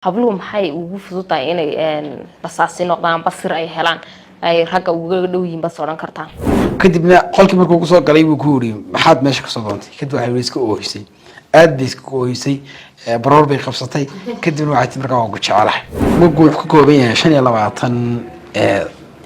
habluhu maxay ugu fududahay inay basaasi noqdaan basir ay helaan ay ragga uga dhow yihiin bas oran kartaan kadibna qolkii markuu ku soo galay buu ku yiri maxaad meesha ka soo doontay kadib waxay iska oohisay aad bay iska oohisay baroor bay qabsatay kadibna waxay markaa waan ku jecelahay mugu wuxuu ka kooban yahay 25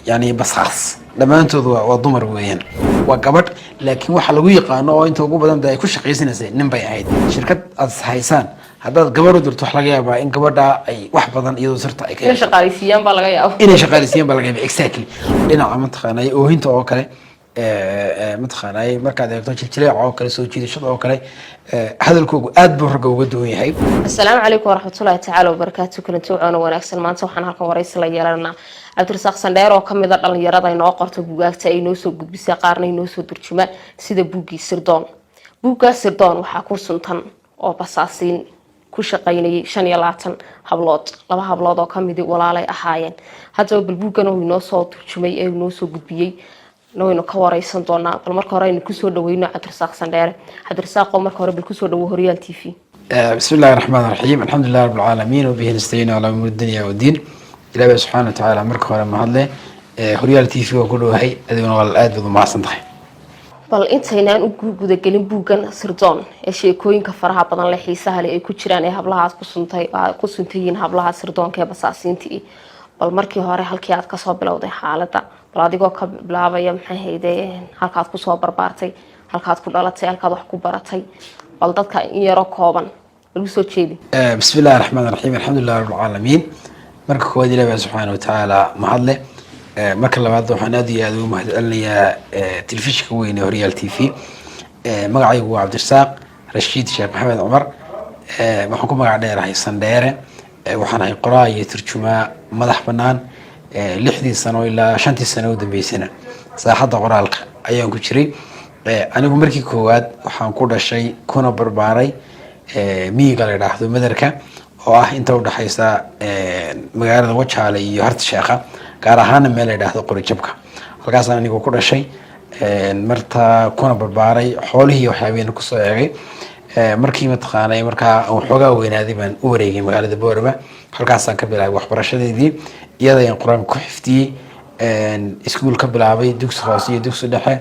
yani basaas dhamaantoodu waa dumar weeyaan waa gabadh laakiin waxa lagu yaqaan oo inta ugu badan ay ku shaqeysanaysay nin bay ahayd shirkad aad haysaan haddaad gabadh u dirto wax laga yaabaa in gabadha ay wax badan iyadoo sirta ay ka shaqaaleysiiyaan baa laga yaabaa inay shaqaaleysiiyaan baa laga yaabaa exactly dhinaca mataqaanay oohinta oo kale mataqaanay markaad eegto jiljileec oo kale soo jiidashada oo kale hadalkoogu aad buu ragga uga duwan yahay. Assalaamu calaykum waraxmatullaahi tacaala wabarakaatuh kulanti waana wanaagsan maanta waxaan halkan waraysi la yeelanaa Cabdirasaaq Sandheer oo kamid ah dhalinyarada inoo qorto buugaagta ay noo soo gudbisay qaarna inoo soo turjuma sida buugii Sirdoon. Buugga Sirdoon waxa ku suntan oo basaasiin ku shaqeynayay 25 hablood laba hablood oo kamid walaalay ahaayeen hadda buuggan oo inoo soo turjumay ee inoo soo gudbiyay nooyno ka waraysan doonaa bal marka hore aynu ku soo dhaweyno Cabdirasaaq Sandheer Cabdirasaaq oo marka hore bal ku soo dhawo Horyal TV. Bismillahir Rahmanir Rahim alxamdulillahi rabbil alamin wa bihi nasta'inu ala umuri dunya wa din Ilaahay subhanahu wa ta'ala marka hore ma hadle Horyal TV oo ku dhawahay adiguna wal aad baad u mahadsantahay. bal intaynaan u guuda gelin buuggan Sirdoon ee sheekooyinka faraha badan leh xiisaha leh ay ku jiraan ee hablahaas ku suntayiin hablaha sirdoonka ee basaasiintii bal markii hore halkii aad ka soo bilowday xaaladda bal adigoo ka bilaabaya maxay haydeen halkaad ku soo barbaartay halkaad ku dhalatay halkaad wax ku baratay bal dadka in yaro kooban lagu soo jeedi. Bismillahir Rahmanir Rahim alxamdulillahi rabbil alamin marka koowaad Ilaahay subhanahu wa ta'ala ma hadle marka labaad waxaan aad iyo aad ugu mahadcelinayaa telefishinka weyn ee Horyal TV magacaygu waa Cabdirasaaq Rashiid Sheekh Maxamed Cumar waxaan ku magac dheerahay Sandheere waxaan ahay qoraa iyo turjumaa madax banaan 6 sano ilaa 5 sano u dambeysana saaxadda qoraalka ayaan ku jiray anigu markii koowaad waxaan ku dhashay kuna barbaaray miyiga la yiraahdo Madarka oo ah inta u dhaxaysa magaalada Wajaale iyo Harta Sheekha gaar ahaan meel ay dhaahdo Qori Jabka halkaas anigu ku dhashay marta kuna barbaaray xoolihii waxyaabeen ku soo eegay markii mataqaanay marka waxoogaa weynaaday baan u wareegay magaalada Boorama halkaas aan ka bilaabay waxbarashadeedii iyada aan quraan ku xiftiyay iskuul ka bilaabay dugsi hoose iyo dugsi dhexe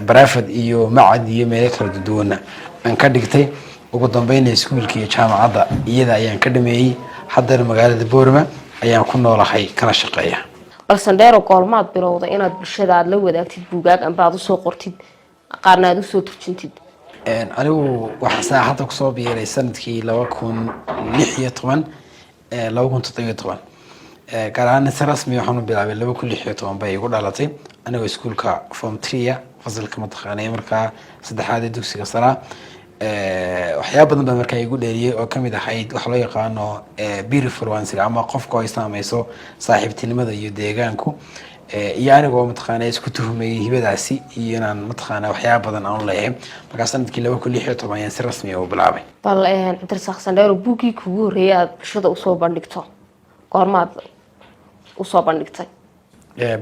Baraafad iyo Macad iyo meel kala duwan aan ka dhigtay ugu dambeyn iskuulka iyo jaamacadda iyada ayaan ka dhameeyay haddana magaalada Boorama ayaan ku noolahay kana shaqeeyaa. bal Sandheer oo goolmaad bilowday inaad bulshada aad la wadaagtid buugaag amba aad u soo qortid qaarna aad u soo turjintid anigu waxa saaxada ku soo biiray sanadkii 2016 2017 gaaraan si rasmi ah waxaan bilaabay 2016 bay igu dhalatay aniga iskuulka form 3 fasalka mataqaanay markaa saddexaad ee dugsiga sare waxyaabo badan baa markaa igu dheeriyay oo kamid ahayd wax loo yaqaano peer influence ama qofka ay saameeyso saaxiibtinimada iyo deegaanku iyo anigoo mataqaanay isku tuhmay hibadaasi iyo inaan mataqaanay waxyaabo badan aan leeyahay markaa sanadkii 2016 ayaan si rasmi ah u bilaabay. bal Cabdirasaaq Sandheer buugii kugu horeeyay aad bulshada u soo bandhigto goormaad u soo bandhigtay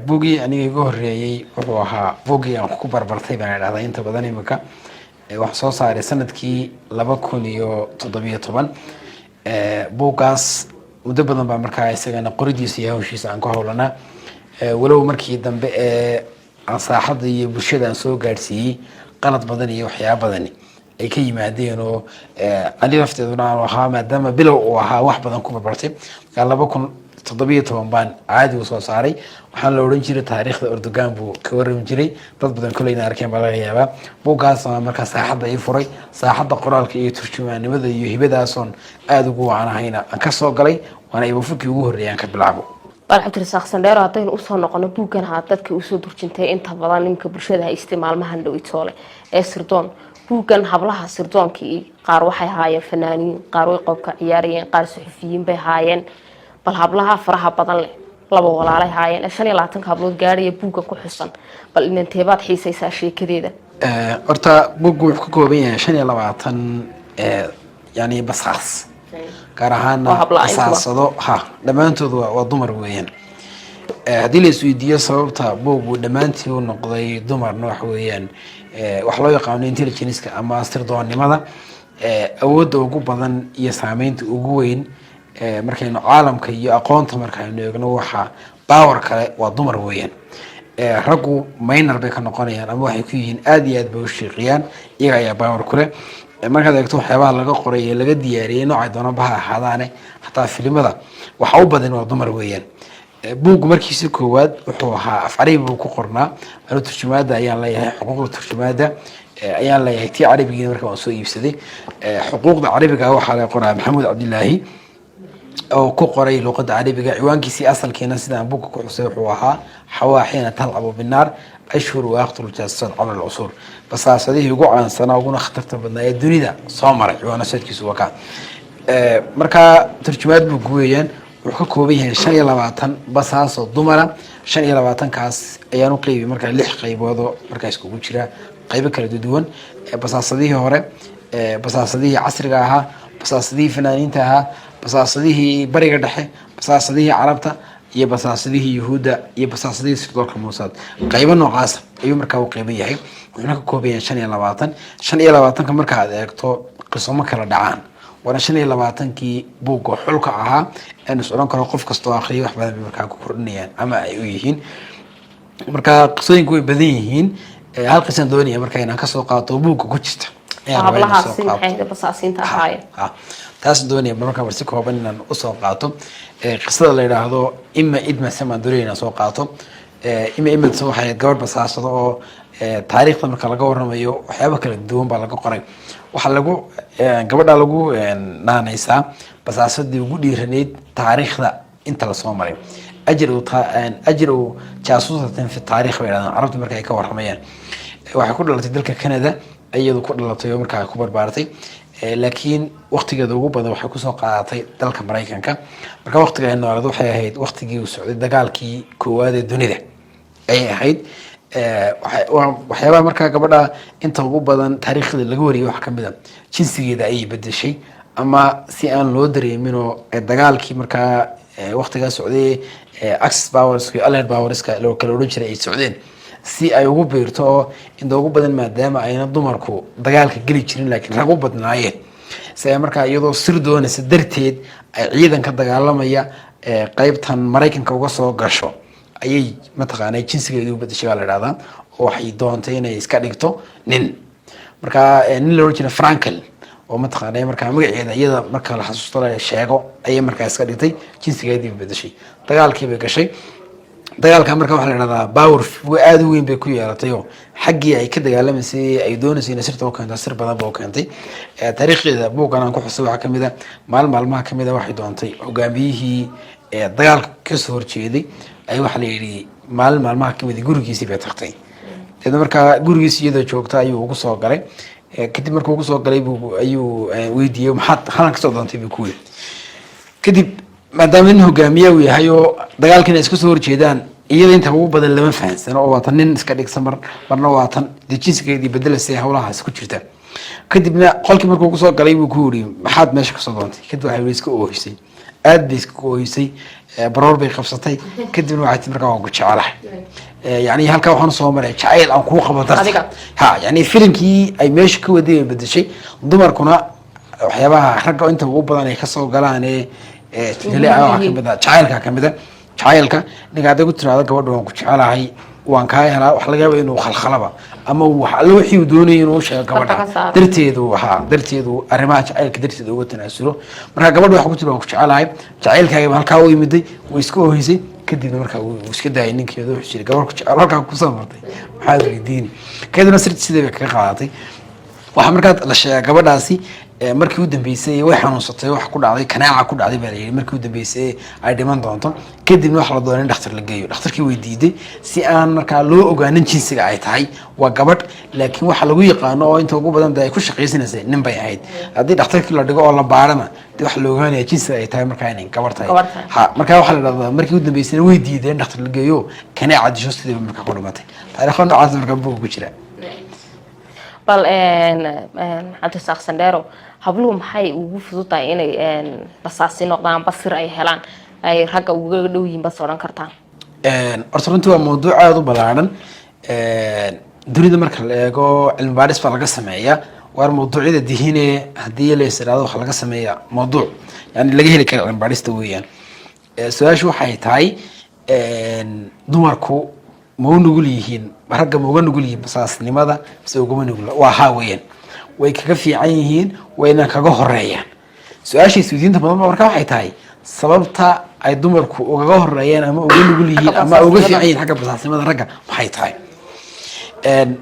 buugii aniga igu horeeyay wuxuu ahaa buugii aan ku barbartay baan idhaahdaa inta badan imika wax soo saaray sanadkii 2017 buugaas muddo badan baa markaa isagana qoridiisa iyo hawshiisa aan ku hawlanaa walow markii dambe aan saaxadda iyo bulshada aan soo gaarsiiyay qalad badan iyo waxyaabo badan ay ka yimaadeen oo aniga lafteeduna aan ahaa maadaama bilow uu ahaa wax badan ku barbartay markaa 2017 baan caadi u soo saaray waxaan la oran jiray taariikhda Erdogan buu ka warram jiray dad badan kuleyna arkeen baa laga yaabaa buugaas markaa saaxadda ay furay saaxadda qoraalka iyo turjumaanimada iyo hibadaasoon aad ugu wacanahayna aan ka soo galay waana ibu fikri ugu horeeyay aan ka bilaabo. bal Cabdirasaaq Sandheer hadaynu u soo noqono buuggan dadka u soo durjintay inta badan ninka bulshada ay isticmaalmahan dhawitoole ee Sirdoon buuggan hablaha sirdoonki qaar waxay haayeen fanaaniin qaar way qobka ciyaarayeen qaar suxufiyiin bay haayeen bal hablaha faraha badan leh laba walaalay haayeen 25 hablood gaariye buugga ku xusan bal inanteebaad xiisaysaa sheekadeeda horta buuggu wuxuu ka kooban yahay 25 yani basaas gaar ahaan basaasado dhamaantoodu waa dumar weeyaan haddii la isweydiiyo sababta buuggu dhamaantii u noqday dumar noox weeyaan wax loo yaqaano intelligence ama sirdoonnimada awoodda ugu badan iyo saameynta ugu weyn markaynu caalamka iyo aqoonta markaynu eegno waxa power kale waa dumar weeyaan raggu minor bay ka noqonayaan ama waxay ku yihiin aad iyo aad bay u shaqeeyaan iyaga ayaa power ku leh markaad eegto waxyaabaha laga qoray ee laga diyaariyey noocay doonaba ha ahaadaane hataa filimada waxa u badan waa dumar weeyaan buuggu markiisa koowaad wuxuu ahaa af carabi buu ku qornaa anu turjumaada ayaan leeyahay xuquuqda turjumaada ayaan leeyahay tii carabigiina marka waan soo iibsaday xuquuqda carabiga waxaa laga qoraa maxamuud cabdilaahi oo ku qoray luqadda carabiga ciwaankiisii asalkiina sidaan buugga ku xusay wuxuu ahaa xawaa xiina talcabu binaar ashhur waaqtul jaasad cala alcusuur basaasadihii ugu caansanaa uguna khatarta badnaa ee dunida soo maray ciwaanasadkiisu waa ka markaa turjumaad buuggu weeyaan wuxuu ka kooban yahay 25 basaasoo dumara 25kaas ayaan u qeybiyay markaa 6 qayboodoo markaa iskugu jira qaybo kala duwan basaasadihii hore basaasadihii casriga ahaa basaasadihii fanaaniinta ahaa basaasadihii bariga dhexe basaasadihii carabta iyo basaasadihii yuhuudda iyo basaasadihii sirdoolka muusaad qaybo noocaas ayuu markaa u qeyban yahay wuxuuna ka kooban yahay 25 marka aad eegto qisamo kala dhacaan waana 25kii buugga xulka ahaa aan is oran karo qof kastoo akhriyo wax badan bay markaa ku kordhinayaan ama ay u yihiin marka qisooyinku way badan yihiin hal qisan doonaya marka inaan ka soo qaato buugga ku jirta hablahaasi maxay basaasiinta ahaayeen taas doonaya marka si kooban inaan u soo qaato qisada la yiraahdo ima idma samaan doonaya inaan soo qaato ima waxay gabadh basaasado oo taariikhda marka laga waramayo waxyaabo kala duwan baa laga qoray waxa lagu gabadha lagu naanaysaa basaasadii ugu dhiiraneyd taariikhda inta la soo maray ajru jaasuusatan fi taariikh bay yiraahdaan carabta marka ay ka waramayaan waxay ku dhalatay dalka Canada iyadoo ku dhalatay marka ay ku barbaartay laakiin waqtigeeda ugu badan waxay ku soo qaadatay dalka Mareykanka marka waqtiga noolad waxay ahayd waqtigii uu socday dagaalkii koowaad ee dunida ay ahayd waxyaabaha markaa gabadha inta ugu badan taariikhda laga wariyay wax kamid ah jinsigeeda ay bedeshay ama si aan loo dareemin oo dagaalkii markaa waqtiga socday access powers iyo allied powers loo kala oran jiray ay socdeen si ay ugu beerto oo inta ugu badan maadaama ayna dumarku dagaalka gali jirin laakiin rag u badnaayeen si markaa iyadoo sir doonaysa darteed ay ciidanka dagaalamaya qaybtan Mareykanka uga soo gasho ayay mataqaanay jinsigeedu bedeshay la yiraahdaa oo waxay doontay inay iska dhigto nin marka nin la oran jiray Frankel oo mataqaanay marka magaceeda iyada marka la xasuusto la sheego ayay markaa iska dhigtay jinsigeedu bedeshay dagaalkii bay gashay dagaalka marka waxa la yiraahdaa power aad u weyn bay ku yeelatay oo xaggii ay ka dagaalamasay ay doonaysay in sirta oo keento sir badan boo keentay taariikhdeeda buugan aan ku xusay waxa kamid maalmaha kamid waxay doontay hogaamiyihii dagaalka ka soo horjeeday ay waxa la yiri maalmaha kamid gurigiisii bay tagtay dadna marka gurigiisii iyada joogta ayuu ugu soo galay kadib markuu ugu soo galay ayuu weydiiyay maxaad halan ka soo doontay ku weyn kadib maadaama nin hogaamiye uu yahay oo dagaalkina isku soo horjeedaan iyada inta ugu badan lama fahansano oo waatan nin iska dhigsan marna waatan jinsigeedii bedelasay hawlahaas ku jirta kadibna qolkii markuu ugu soo galay buu ku yiri maxaad meesha ka soo doontay kadib waxay iska oohisay aad bay iska oohisay baroor bay qabsatay kadibna waxay markaa ugu jecelahay يعني halka waxaan soo maray jacayl aan ku qabo dartiga ha yani filimkii ay meesha ka waday bedeshay dumarkuna waxyaabaha ragga inta ugu badan ay ka soo galaan jacaylka ninka aad ugu tiraado gabadha waan ku jecelahay waan ka helaa wax laga yaabo inuu khalkhalaba ama wax alla wixii uu doonayay inuu sheego gabadha darteedu arrimaha jacaylka darteedu uga tanaasulo marka gabadha wax ku tiro waan ku jecelahay jacaylkaaga halka uu yimiday way iska oohisay kadibna marka uu iska daayay ninkeedu wuxuu jiray gabadh ku jecel halka ku soo martay maxaa weydiin kadibna sirti sidee bay ka qaadatay waxa marka la sheegay gabadhaasi markii uu dambeysay way xanuunsatay wax ku dhacday kanaaca ku dhacday baa leeyahay markii uu dambeysay ay dhiman doonto kadibna wax la doonay dhakhtar la geeyo dhakhtarkii weydiiday si aan marka loo ogaanin jinsiga ay tahay waa gabadh laakiin waxa lagu yaqaan oo inta ugu badan ay ku shaqeysanaysay nin bay ahayd hadii dhakhtarkii la dhigo oo la baarana wax loo ogaanaya jinsiga ay tahay marka inay gabadh tahay ha marka waxa la dhahdaa markii uu dambeysay way diideen dhakhtar la geeyo kanaaca disho sidii marka ku dhimatay taariikhda noocaas marka buu ku jira bal hadda saaqsandheero habluhu maxay ugu fududahay inay basaasi noqdaan basir ay helaan ay ragga uga dhow yihiin bas oran kartaan horta runtii waa mawduuc aad u ballaaran dunida marka la eego cilmi baaris baa laga sameeyaa waar mawduucyada dihiine haddii la israado waxa laga sameeyaa mawduuc yani laga heli kara cilmibaadhista weeyaan. Su-aashu waxay tahay dumarku ma u nugul yihiin ragga ma uga nugul yihiin basaasnimada mise ugama nugul? waa haa weeyaan, way kaga fiican yihiin wayna kaga horeeyaan. su-aashay suudiinta badan marka waxay tahay sababta ay dumarku ugaga horeeyaan ama uga nugul yihiin ama uga fiican yihiin xagga basaasnimada ragga maxay tahay.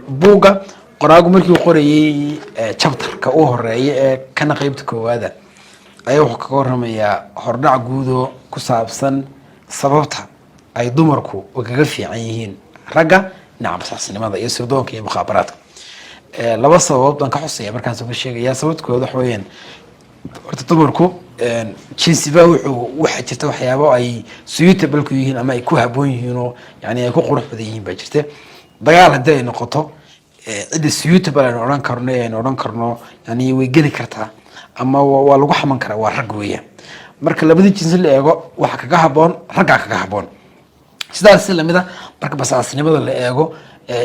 buugga qoraagu markii uu qorayay chapterka u horeeya ee kana qaybta koowaada ayaa wuxuu kaga warramayaa hordhac guudo ku saabsan sababta ay dumarku ugaga fiican yihiin ragga dhinaca basaasnimada iyo sirdoonka iyo mukhaabaraadka. laba sababood baan ka xusaya markaas uga sheegaya. sababtooda waxa weeyaan horta dumarku jinsiba waxaa jirta waxyaabo ay suitable ku yihiin ama ay ku haboon yihiin oo yani ay ku qurux badan yihiin baa jirta. dagaal haddii ay noqoto cidda suitable aynu odhan karno yani way geli kartaa ama waa lagu xaman karaa waa rag weeyaan. marka labadii jinsi la eego waxa kaga haboon raggaa kaga haboon. sidaas si lamid a marka basaasnimada la eego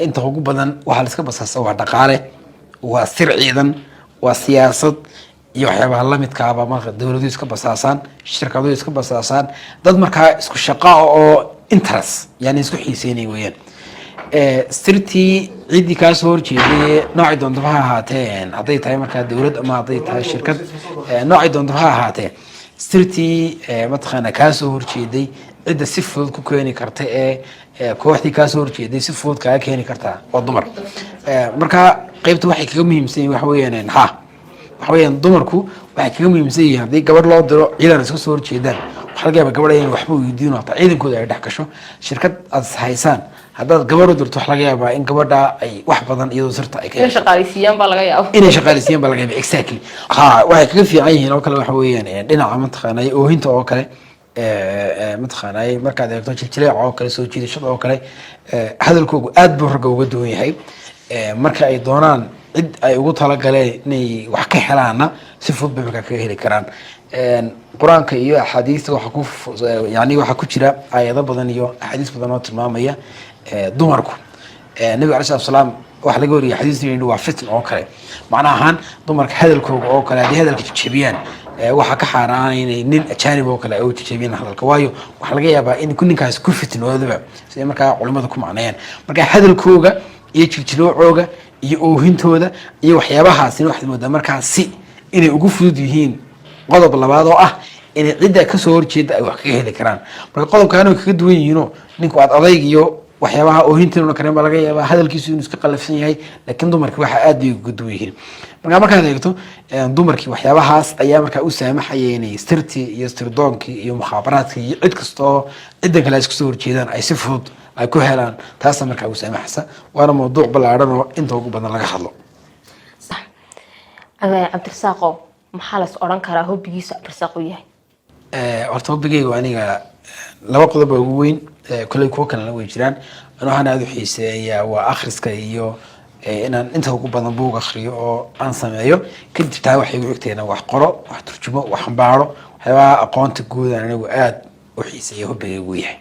inta ugu badan waxaa la iska basaasa waa dhaqaale, waa sir ciidan, waa siyaasad iyo waxyaabaha lamidkaaba. marka dawladuhu iska basaasaan, shirkaduhu iska basaasaan, dad markaa isku shaqa oo interest yani isku xiiseynay weeyaan. sirtii ciddii kaasoo horjeeday noocay doontaba ha ahaatee, hadday tahay markaa dawlad ama hadday tahay shirkad, noocay doontaba ha ahaatee sirtii mataqaana kaasoo horjeeday cidda si fudud ku keeni karta kooxdii kaasoo horjeeday si fudud kaga keeni kartaa waa dumar. marka qaybta waxay kaga muhiimsan yihiin waxa weeyaan waxa weeyaan dumarku waxay kaga muhiimsan yihiin haddii gabadh loo diro ciidan iska soo horjeedaan waxa laga yaabaa gabadha inay waxba weydiino hataa ciidankooda ay dhex gasho. shirkad aad haysaan haddaad gabadh u dirto waxa laga yaabaa in gabadha ay wax badan iyadoo sirta ay inay shaqaaleysiiyaan baa laga yaabaa exactly. waxay kaga fiican yihiin oo kale waxa weeyaan dhinaca mataqaanay oohinta oo kale mataqaanay markaad eegto jiljileeca oo kale soo jiidashada oo kale hadalkoogu aad buu ragga uga duwan yahay. marka ay doonaan cid ay ugu talagaleen inay wax ka helaana si fudud bay markaa kaga heli karaan. qur-aanka iyo axaadiista waxaa ku jira aayado badan iyo axaadiis badan oo tilmaamaya dumarku. nabiga alai salatu salaam waxa laga wariyay xadiis inuu waa fitn oo kale, macna ahaan dumarka hadalkooga oo kale haddii hadalka jajabiyaan waxaa ka xaaraana inay nin ajaanib oo kale ay u jajabiyaan hadalka, waayo waxaa laga yaabaa in ninkaas ku fitnoodaba siday markaa culimada ku macneeyaan. marka hadalkooga iyo jirjiroocooga iyo oohintooda iyo waxyaabahaasina waxaad moodaa markaasi inay ugu fudud yihiin qodob labaad oo ah inay cidda kasoo horjeeda ay wax kaga heli karaan. marka qodobkaana kaga duwan yihiinoo ninku aad adayg iyo waxyaabaha oohintiina kareen baa laga yaabaa hadalkiisu inuu iska qalafsan yahay, laakiin dumarkii waxa aad bay uga duwan yihiin. markaad eegto dumarkii waxyaabahaas ayaa markaa u saamaxaya inay sirtii iyo sirdoonkii iyo mukhaabaraadkii iyo cid kastoo ciddan kale ay iska soo horjeedaan ay si fudud ay ku helaan. taasa markaa u saamaxaysa, waana mawduuc ballaaran oo inta ugu badan laga hadlo. sax. cabdirasaaqo maxaa la is odhan karaa hobbigiisa cabdirasaaq u yahay? horta hobbigaygu aniga laba qodob baa ugu weyn, kolley kuwo kalena way jiraan. waxaan aada u xiiseeyaa waa akhriska iyo inaan inta ugu badan buug akhriyo oo aan sameeyo. kadib taa waxay igu xigteena wax qoro, wax turjumo, wax xambaaro, waxyaabaha aqoonta guud aan anigu aada u xiiseeya hobbigaygu yahay.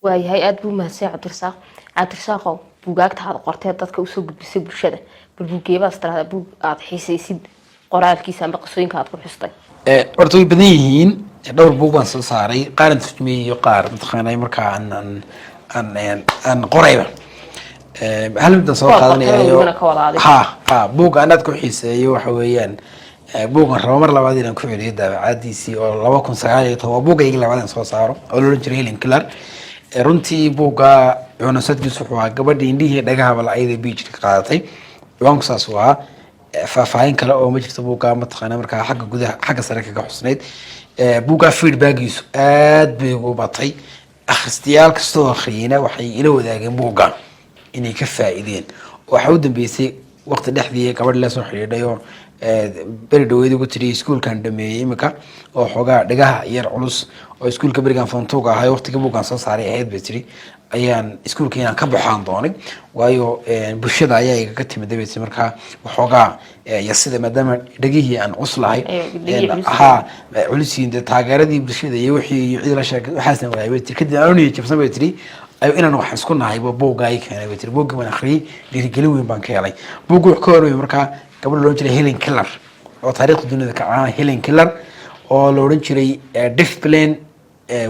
waayahay aada buu mahadsan cabdirasaaq. cabdirasaaqow buugaagta aad qortee dadka usoo gudbisay bulshada bal buugeebaas tirahdaa buug aada xiisaysid qoraalkiisa ama qisooyinka aad ku xustay? horta way badan yihiin, dhowr buug baan soo saaray, qaar aan turjumiyey iyo qaar mataqaanay markaa aan qorayba. hal midaan soo qaadanaya buugga aan aad ku xiiseeyo waxa weeyaan buuggan rabo mar labaad inaan ku celiyo daabacaadiisii oo 2019 waa buuggaygii labaad aan soo saaro oo loola jiray Helen Keller. runtii buugga cunusadkiisu wuxuu ahaa gabadhii indhihii dhagahaba la ayada beach ka qaadatay. ciwaanku saas waa faahfaahin kale oo ma jirto buugga mataqaana markaa xagga gudaha xagga sare kaga xusnayd. buugga feedbackiisu aad bay ugu batay. akhristayaal kastoo akhriyayna waxay ila wadaageen buugga inay ka faa'iideen. waxa u dambeysay waqti dhexdii gabadh la soo xiriiray oo beri dhaweyd ugu tiri iskuulkan dhameeyay imika oo xogaa dhagaha yar culus oo iskuulka berigan foontuuga ahay waqtiga buuggan soo saaray ahayd bay tiri ayaan iskuulka inaan ka baxaan doonay waayo bulshada ayaa iga timid dabeysay markaa waxoogaa sida maadaama dhagihii aan cuslahay culisiin taageeradii bulshada iyo wixii cid la sheegay waxaasna waayay tiri kadib aan u jabsan bay tiri ay inaan wax isku nahay buugga ay keenay bay tiri buugga waan akhriyay dhiirigelin weyn baan ka helay buuggu wuxuu ka horreeyay markaa gabadh loo jiray Helen Keller oo taariikhda dunida ka caan Helen Keller oo loo oran jiray deaf blind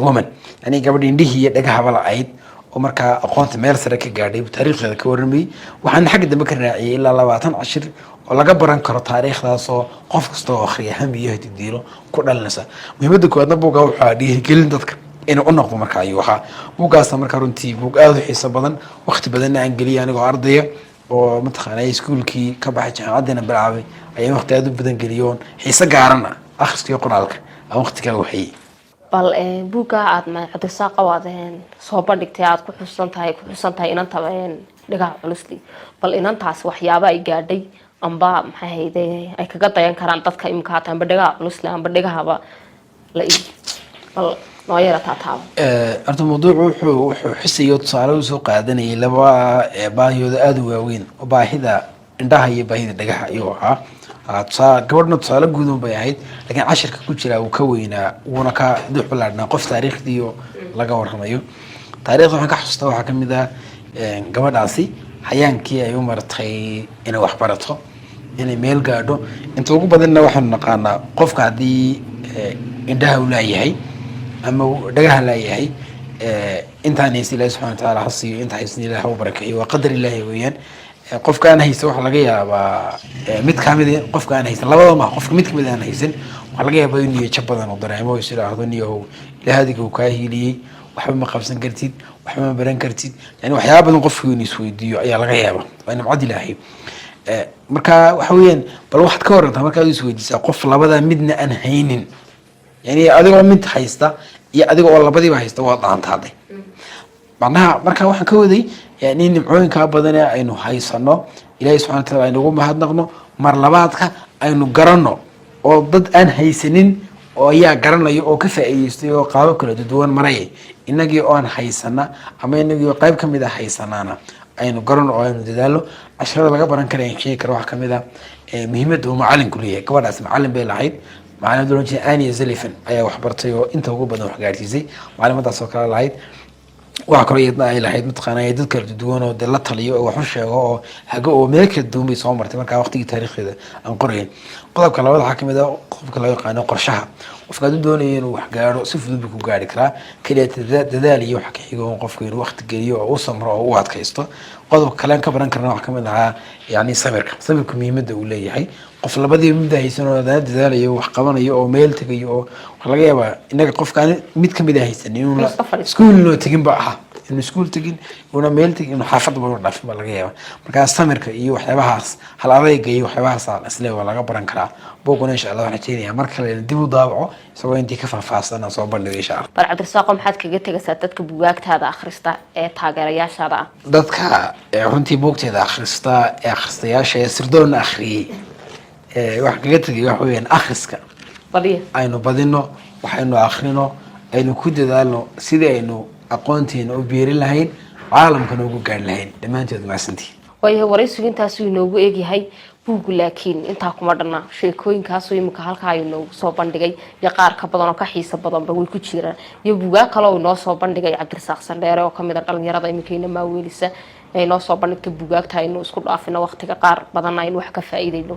woman yani gabadh indhihii iyo dhagaha la ayd oo markaa aqoonta meel sare ka gaadhay taariikhdeeda ka warramay waxaan xagga dambe ka raaciyay ilaa 20 cashir oo laga baran karo taariikhdaas oo qof kasta oo akhriya hamiyo hadidiilo ku dhalinaysa muhiimadda koowaadna buuga waxa dhiirigelin dadka inuu u noqdo markaa ayuu ahaa buugaas markaa runtii buug aad u xiiso badan waqti badan aan geliyay anigoo ardaya oo mataqaanay iskuulkii ka baxay jaamacadana bilaabay ayaan waqti aad u badan geliyoon xiiso gaarana akhriska qoraalka aan waqti kale waxay bal buuga aad ma Cabdirasaaq qawadeen soo bandhigtay aad ku xusan tahay inanta dhagaha culusli bal inantaas waxyaabo ay gaadhay amba maxay hayday ay kaga dayan karaan dadka imka taanba dhagaha culusli amba dhagahaba la bal noo yara taataabo arta mawduucu wuxuu xisayo tusaale u soo qaadanayay laba baahiyooda aad u waaweyn oo baahida indhaha iyo baahida dhagaha iyo gabadhna tusaale guud bay ahayd laakiin cashirka ku jira uu ka weynaa wuuna ka dux balaadhnaa qof taariikhdii laga warramayo taariikhda waxaan ka xasuustaa waxaa ka mid ah gabadhaasi hayaankii ay u martay inay wax barato inay meel gaadho inta ugu badanna waxaanu naqaanaa qofka haddii indhaha uu laayahay ama dhagaha laayahay intaan haysta ilaahi subxana watacaala ha siiyo inta haysan ilahi ha u barakeeyo waa qadar ilaahi weeyaan qofka aan haysan waxa laga yaabaa mid kamid ah qofka aan haysan labada ma qofka mid kamid aan haysan waxa laga yaabaa inuu niyo badan oo dareemo oo isiraahdo niyo ilaahadiga uu ka hiiliyay waxba ma qabsan kartid waxba ma baran kartid yani waxyaabo badan qofku inuu isweydiiyo ayaa laga yaabaa waa nimcad ilaahay marka waxa weeyaan bal waxaad ka warantaa marka aad isweydiisaa qof labada midna aan haynin yani adigoo mid haysta iyo adigoo labadiiba haysta waa dhaantaaday macnaha marka waxaan ka waday yani nimcooyinka badan ee aynu haysano ilaahay subxaanahu wa ta'aala aynu ugu mahadnaqno mar labaadka aynu garanno oo dad aan haysanin oo ayaa garanayo oo ka faa'iideystay oo qaabo kala duwan maray inagii oo aan haysana ama inagii oo qayb kamid ah haysanaana aynu garanno oo aynu dadaalo casharada laga baran karo in sheekar wax kamid ah muhiimadda uu macallinku leeyahay gabadhaas macallin bay lahayd macallimada loo jeeday Anya Zalifan ayaa wax bartay oo inta ugu badan wax gaarsiisay macallimadaas oo kale lahayd waxa kale iyadna ay lahayd mataqaanay dad kala duwan oo la taliyo oo wax u sheego oo hago oo meel kala duwan bay soo martay marka waqtigii taariikhda aan qorayn qodobka labaad waxa kamid ah qodobka loo yaqaan qorshaha qofka uu doonayo inuu wax gaaro si fudud buu ku gaari karaa kaliya dadaal iyo wax ka xigo qofku inuu waqti geliyo oo uu samro oo uu adkaysto qodobka kale ka baran karna waxa kamid ah yani sabirka muhiimadda uu leeyahay qof labadii mid haysan oo dadaalayo wax qabanayo oo meel tagayo oo waxa laga yaabaa inaga qofkaan mid kamid ah haysan inuu iskuul loo tagin ba aha inuu iskuul tagin una meel tagin inuu xaafad baa dhaaf ba laga yaabaa marka samirka iyo waxyaabahaas hal adayga iyo waxyaabahaas aslee waa laga baran karaa boqona insha Allah waxaan rajeynayaa mar kale dib u daabaco isagoo intii ka faahfaahsan soo bandhigo insha Allah bar Cabdirasaaq maxaad kaga tagaysaa dadka buugaagtaada akhrista ee taageerayaashaada dadka runtii buugteeda akhrista ee akhristayaasha sirdoon akhriyay wax kaga tagay wax weeyaan akhriska aynu badino waxaynu akhrino aynu ku dadaalno sidii aynu aqoonteena u beerin lahayn caalamkana ugu gaar lahayn dhamaantood maasantii waraysigu intaas uu inoogu eegyahay buugu laakiin intaa kuma dhanna sheekooyinkaas oo imika halka ay inoogu soo bandhigay iyo qaar ka badan oo ka xiiso badanba way ku jiraan iyo buugaag kale oo inoo soo bandhigay Cabdirasaaq Sandheere oo kamid ah dhalinyarada imikayna maaweelisa ay inoo soo bandhigtay buugaagta aynu isku dhaafino waqtiga qaar badan aynu wax ka faa'iideyno